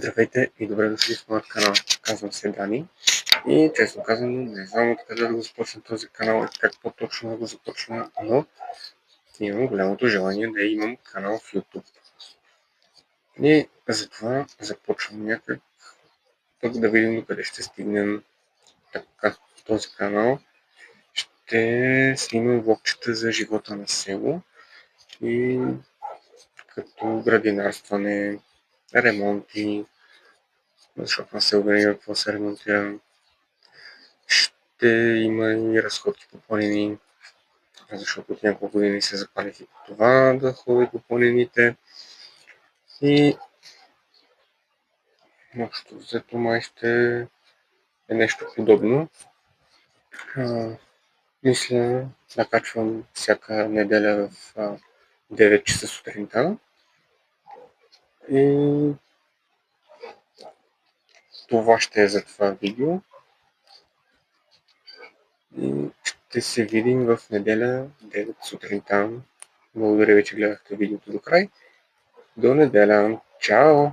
Здравейте и добре дошли в моят канал. Казвам се Дани и честно казано не знам откъде да го започна този канал и как по-точно да го започна, но имам голямото желание да имам канал в YouTube. И затова започвам някак пък да видим докъде ще стигнем. Така, в този канал ще снимам влогчета за живота на село и като градинарстване, ремонти, защото на село винаги какво се ремонтира. Ще има и разходки по планини, защото от няколко години се запалих и по това да ходя по планините. И общо взето май ще е нещо подобно. Мисля да качвам всяка неделя в 9 часа сутринта. И това ще е за това видео. И ще се видим в неделя 9 сутринта. Благодаря ви, че гледахте видеото до край. До неделя. Чао!